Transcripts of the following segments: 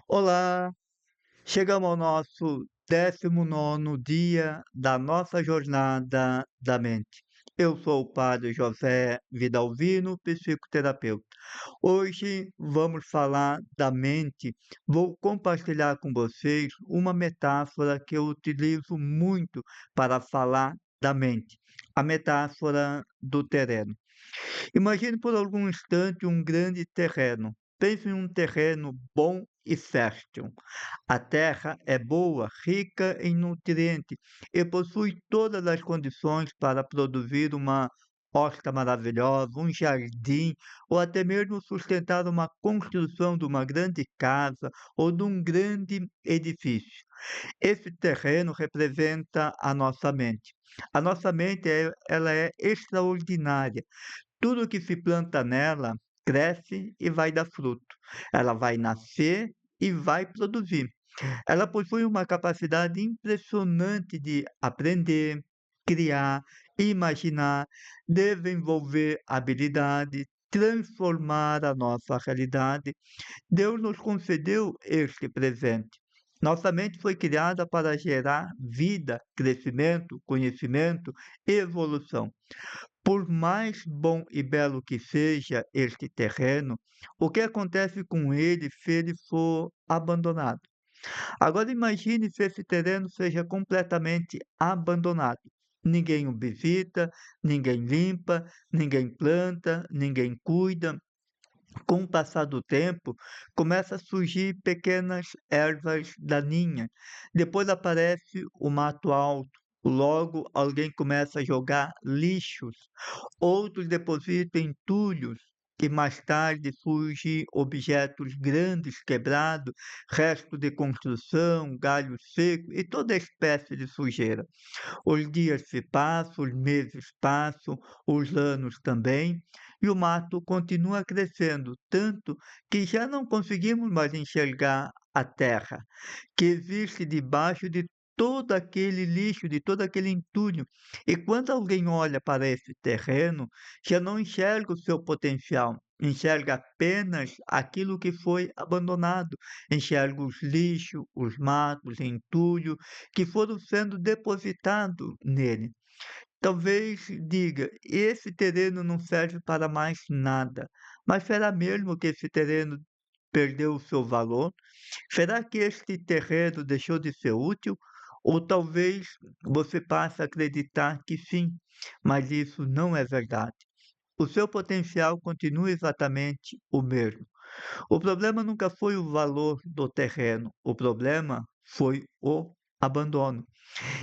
Olá, chegamos ao nosso 19º dia da nossa jornada da mente. Eu sou o padre José Vidalvino, psicoterapeuta. Hoje vamos falar da mente. Vou compartilhar com vocês uma metáfora que eu utilizo muito para falar da mente, a metáfora do terreno. Imagine por algum instante um grande terreno. Pense em um terreno bom e fértil. A terra é boa, rica em nutrientes e possui todas as condições para produzir uma horta maravilhosa, um jardim ou até mesmo sustentar uma construção de uma grande casa ou de um grande edifício. Esse terreno representa a nossa mente. A nossa mente ela é extraordinária. Tudo que se planta nela cresce e vai dar fruto. Ela vai nascer e vai produzir. Ela possui uma capacidade impressionante de aprender, criar, imaginar, desenvolver habilidade, transformar a nossa realidade. Deus nos concedeu este presente. Nossa mente foi criada para gerar vida, crescimento, conhecimento e evolução. Por mais bom e belo que seja este terreno, o que acontece com ele se ele for abandonado? Agora imagine se esse terreno seja completamente abandonado. Ninguém o visita, ninguém limpa, ninguém planta, ninguém cuida. Com o passar do tempo, começa a surgir pequenas ervas daninhas. Depois aparece o mato alto. Logo, alguém começa a jogar lixos. Outros depositam entulhos. E mais tarde surgem objetos grandes quebrados, restos de construção, galhos secos e toda espécie de sujeira. Os dias se passam, os meses passam, os anos também, e o mato continua crescendo, tanto que já não conseguimos mais enxergar a terra, que existe debaixo de todo aquele lixo, de todo aquele entulho. E quando alguém olha para esse terreno, já não enxerga o seu potencial. Enxerga apenas aquilo que foi abandonado, enxerga os lixos, os matos, entulho que foram sendo depositados nele. Talvez diga: esse terreno não serve para mais nada. Mas será mesmo que esse terreno perdeu o seu valor? Será que este terreno deixou de ser útil? Ou talvez você passe a acreditar que sim, mas isso não é verdade. O seu potencial continua exatamente o mesmo. O problema nunca foi o valor do terreno, o problema foi o abandono.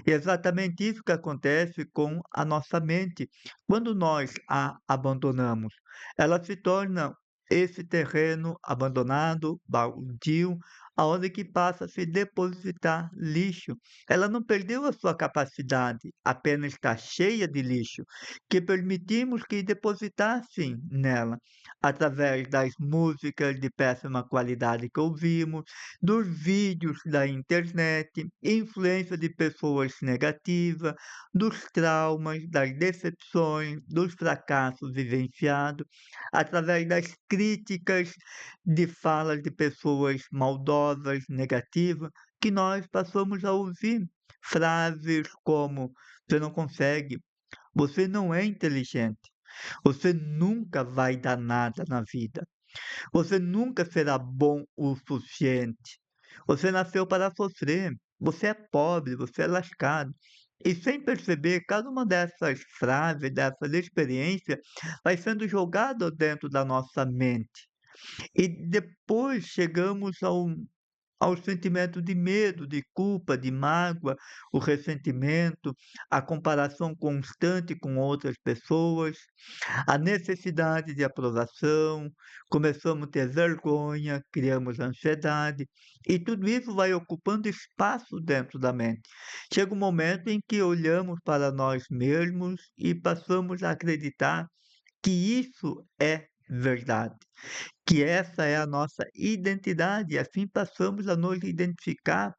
E é exatamente isso que acontece com a nossa mente. Quando nós a abandonamos, ela se torna esse terreno abandonado, baldio, aonde que passa a se depositar lixo. Ela não perdeu a sua capacidade, apenas está cheia de lixo, que permitimos que depositassem nela, através das músicas de péssima qualidade que ouvimos, dos vídeos da internet, influência de pessoas negativas, dos traumas, das decepções, dos fracassos vivenciados, através das críticas de falas de pessoas maldosas, negativas, que nós passamos a ouvir frases como: "Você não consegue", "Você não é inteligente", "Você nunca vai dar nada na vida", "Você nunca será bom o suficiente", "Você nasceu para sofrer", "Você é pobre", "Você é lascado". E sem perceber, cada uma dessas frases, dessas experiências, vai sendo jogada dentro da nossa mente. E depois chegamos ao sentimento de medo, de culpa, de mágoa, o ressentimento, a comparação constante com outras pessoas, a necessidade de aprovação, começamos a ter vergonha, criamos ansiedade, e tudo isso vai ocupando espaço dentro da mente. Chega um momento em que olhamos para nós mesmos e passamos a acreditar que isso é verdade, que essa é a nossa identidade, e assim passamos a nos identificar.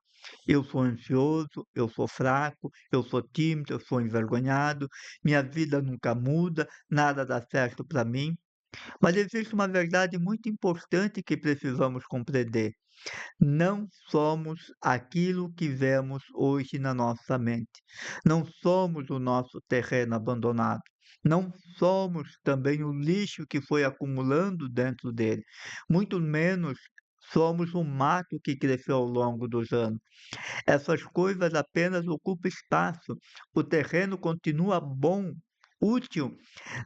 Eu sou ansioso, eu sou fraco, eu sou tímido, eu sou envergonhado, minha vida nunca muda, nada dá certo para mim. Mas existe uma verdade muito importante que precisamos compreender. Não somos aquilo que vemos hoje na nossa mente. Não somos o nosso terreno abandonado. Não somos também o lixo que foi acumulando dentro dele. Muito menos somos o mato que cresceu ao longo dos anos. Essas coisas apenas ocupam espaço. O terreno continua bom, útil.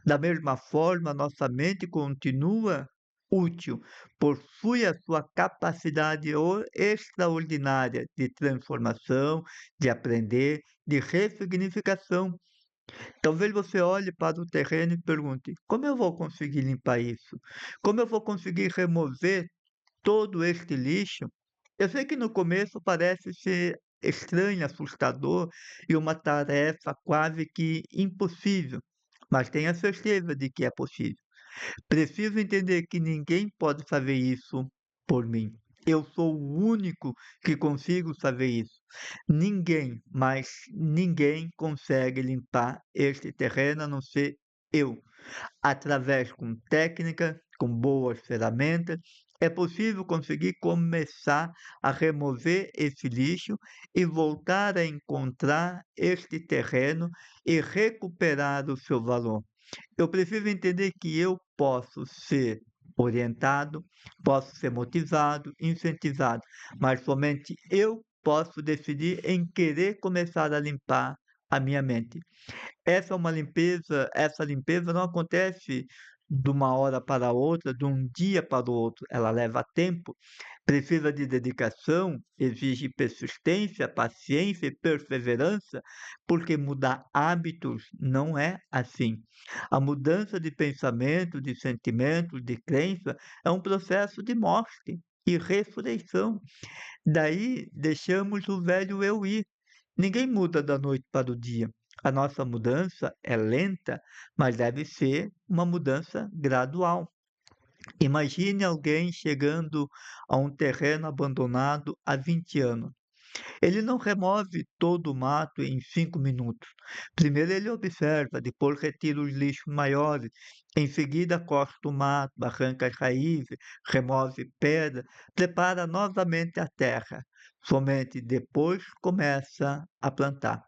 Da mesma forma, nossa mente continua útil, possui a sua capacidade extraordinária de transformação, de aprender, de ressignificação. Talvez você olhe para o terreno e pergunte: como eu vou conseguir limpar isso? Como eu vou conseguir remover todo este lixo? Eu sei que no começo parece ser estranho, assustador e uma tarefa quase que impossível, mas tenha certeza de que é possível. Preciso entender que ninguém pode fazer isso por mim. Eu sou o único que consigo fazer isso. Ninguém, mas ninguém consegue limpar este terreno a não ser eu. Através com técnica, com boas ferramentas, é possível conseguir começar a remover esse lixo e voltar a encontrar este terreno e recuperar o seu valor. Eu preciso entender que eu posso ser orientado, posso ser motivado, incentivado, mas somente eu posso decidir em querer começar a limpar a minha mente. Essa limpeza não acontece de uma hora para outra, de um dia para o outro, ela leva tempo, precisa de dedicação, exige persistência, paciência e perseverança, porque mudar hábitos não é assim. A mudança de pensamento, de sentimento, de crença é um processo de morte e ressurreição. Daí deixamos o velho eu ir. Ninguém muda da noite para o dia. A nossa mudança é lenta, mas deve ser uma mudança gradual. Imagine alguém chegando a um terreno abandonado há 20 anos. Ele não remove todo o mato em 5 minutos. Primeiro ele observa, depois retira os lixos maiores, em seguida corta o mato, arranca as raízes, remove pedra, prepara novamente a terra. Somente depois começa a plantar.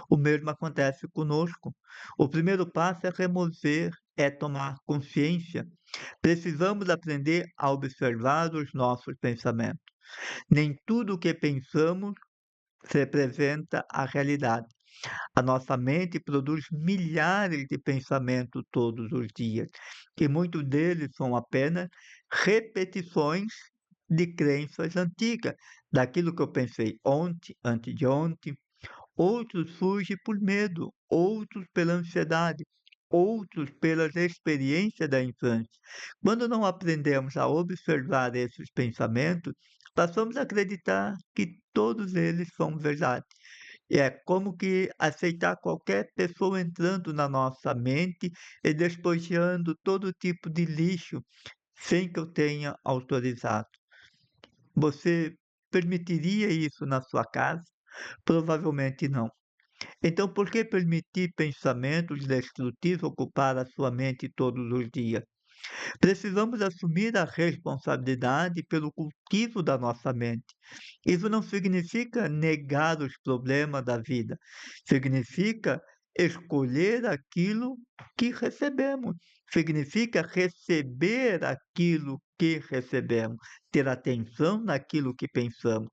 O mesmo acontece conosco. O primeiro passo é remover, é tomar consciência. Precisamos aprender a observar os nossos pensamentos. Nem tudo o que pensamos representa a realidade. A nossa mente produz milhares de pensamentos todos os dias, e muitos deles são apenas repetições de crenças antigas, daquilo que eu pensei ontem, antes de ontem. Outros surgem por medo, outros pela ansiedade, outros pelas experiências da infância. Quando não aprendemos a observar esses pensamentos, passamos a acreditar que todos eles são verdade. É como que aceitar qualquer pessoa entrando na nossa mente e despojando todo tipo de lixo sem que eu tenha autorizado. Você permitiria isso na sua casa? Provavelmente não. Então, por que permitir pensamentos destrutivos ocupar a sua mente todos os dias? Precisamos assumir a responsabilidade pelo cultivo da nossa mente. Isso não significa negar os problemas da vida, significa escolher aquilo que recebemos, significa receber aquilo que recebemos, ter atenção naquilo que pensamos.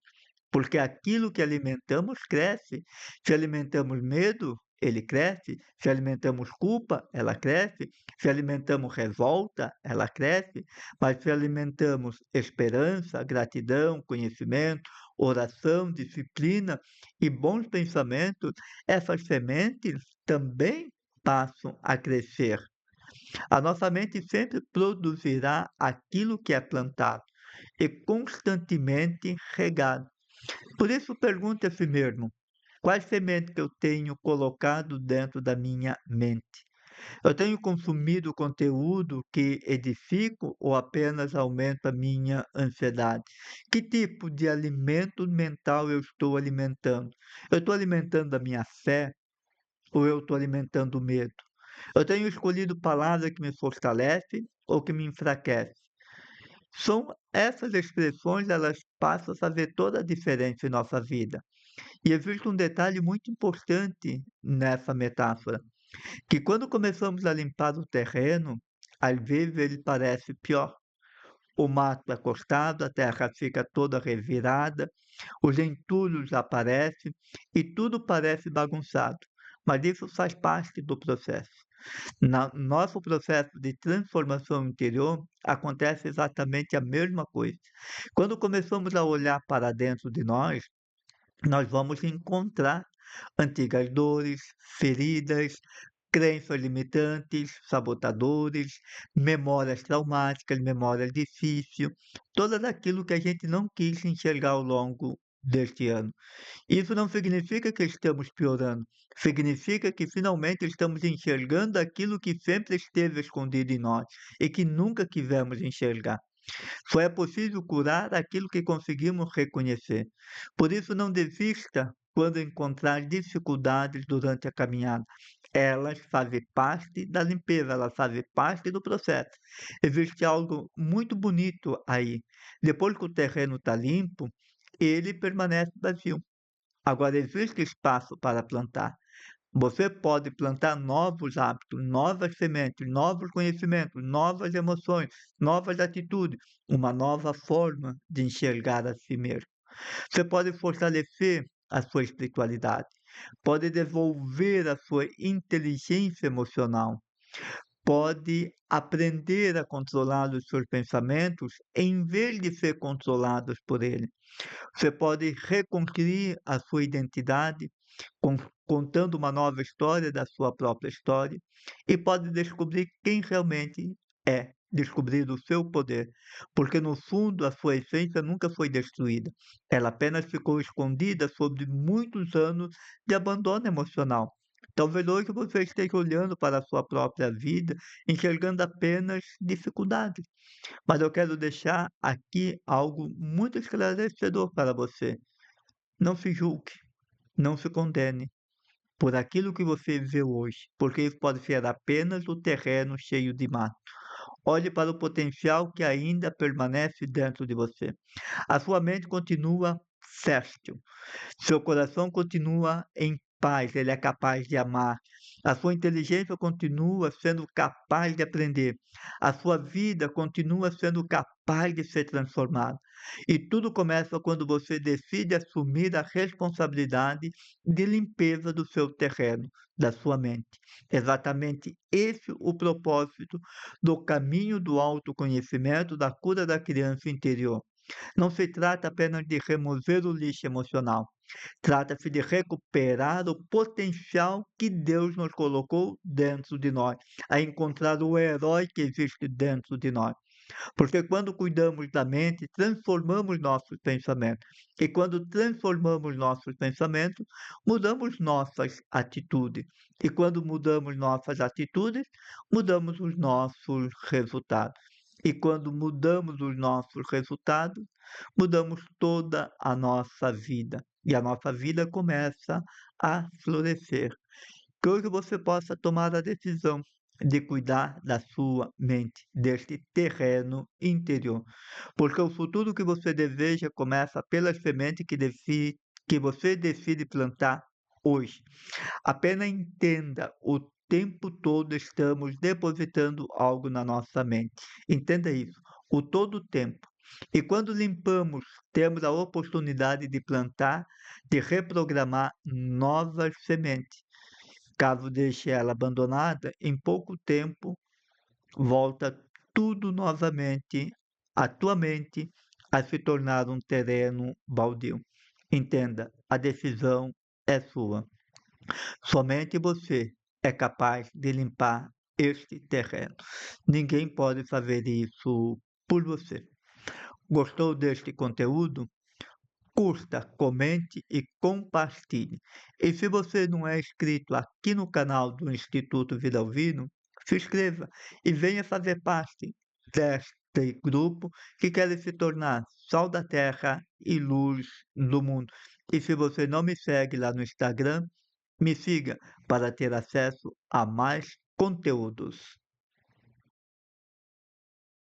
Porque aquilo que alimentamos cresce. Se alimentamos medo, ele cresce. Se alimentamos culpa, ela cresce. Se alimentamos revolta, ela cresce. Mas se alimentamos esperança, gratidão, conhecimento, oração, disciplina e bons pensamentos, essas sementes também passam a crescer. A nossa mente sempre produzirá aquilo que é plantado e constantemente regado. Por isso, pergunte a si mesmo: quais sementes que eu tenho colocado dentro da minha mente? Eu tenho consumido conteúdo que edifica ou apenas aumenta a minha ansiedade? Que tipo de alimento mental eu estou alimentando? Eu estou alimentando a minha fé ou eu estou alimentando o medo? Eu tenho escolhido palavras que me fortalecem ou que me enfraquece. São essas expressões, elas passam a fazer toda a diferença em nossa vida. E existe um detalhe muito importante nessa metáfora, que quando começamos a limpar o terreno, às vezes ele parece pior. O mato é cortado, a terra fica toda revirada, os entulhos aparecem e tudo parece bagunçado. Mas isso faz parte do processo. Nosso processo de transformação interior acontece exatamente a mesma coisa. Quando começamos a olhar para dentro de nós vamos encontrar antigas dores, feridas, crenças limitantes, sabotadores, memórias traumáticas, memórias difíceis, tudo aquilo que a gente não quis enxergar ao longo deste ano. Isso não significa que estamos piorando, significa que finalmente estamos enxergando aquilo que sempre esteve escondido em nós e que nunca quisemos enxergar. Só é possível curar aquilo que conseguimos reconhecer. Por isso, não desista quando encontrar dificuldades durante a caminhada. Elas fazem parte da limpeza, elas fazem parte do processo. Existe algo muito bonito aí. Depois que o terreno está limpo, ele permanece vazio. Agora, existe espaço para plantar. Você pode plantar novos hábitos, novas sementes, novos conhecimentos, novas emoções, novas atitudes, uma nova forma de enxergar a si mesmo. Você pode fortalecer a sua espiritualidade, pode desenvolver a sua inteligência emocional, pode aprender a controlar os seus pensamentos em vez de ser controlados por ele. Você pode reconstruir a sua identidade contando uma nova história da sua própria história e pode descobrir quem realmente é, descobrir o seu poder, porque no fundo a sua essência nunca foi destruída, ela apenas ficou escondida sob muitos anos de abandono emocional. Talvez hoje você esteja olhando para a sua própria vida, enxergando apenas dificuldades. Mas eu quero deixar aqui algo muito esclarecedor para você. Não se julgue, não se condene por aquilo que você vê hoje, porque isso pode ser apenas o terreno cheio de mato. Olhe para o potencial que ainda permanece dentro de você. A sua mente continua fértil, seu coração continua em paz, ele é capaz de amar. A sua inteligência continua sendo capaz de aprender. A sua vida continua sendo capaz de ser transformada. E tudo começa quando você decide assumir a responsabilidade de limpeza do seu terreno, da sua mente. Exatamente esse o propósito do caminho do autoconhecimento, da cura da criança interior. Não se trata apenas de remover o lixo emocional. Trata-se de recuperar o potencial que Deus nos colocou dentro de nós, a encontrar o herói que existe dentro de nós. Porque quando cuidamos da mente, transformamos nossos pensamentos. E quando transformamos nossos pensamentos, mudamos nossas atitudes. E quando mudamos nossas atitudes, mudamos os nossos resultados. E quando mudamos os nossos resultados, mudamos toda a nossa vida. E a nossa vida começa a florescer. Que hoje você possa tomar a decisão de cuidar da sua mente, deste terreno interior. Porque o futuro que você deseja começa pela semente que você decide plantar hoje. Apenas entenda, o tempo todo estamos depositando algo na nossa mente. Entenda isso, o todo o tempo. E quando limpamos, temos a oportunidade de plantar, de reprogramar novas sementes. Caso deixe ela abandonada, em pouco tempo volta tudo novamente à tua mente a se tornar um terreno baldio. Entenda, a decisão é sua. Somente você é capaz de limpar este terreno. Ninguém pode fazer isso por você. Gostou deste conteúdo? Curta, comente e compartilhe. E se você não é inscrito aqui no canal do Instituto Vida Alvino, se inscreva e venha fazer parte deste grupo que quer se tornar sal da terra e luz do mundo. E se você não me segue lá no Instagram, me siga para ter acesso a mais conteúdos.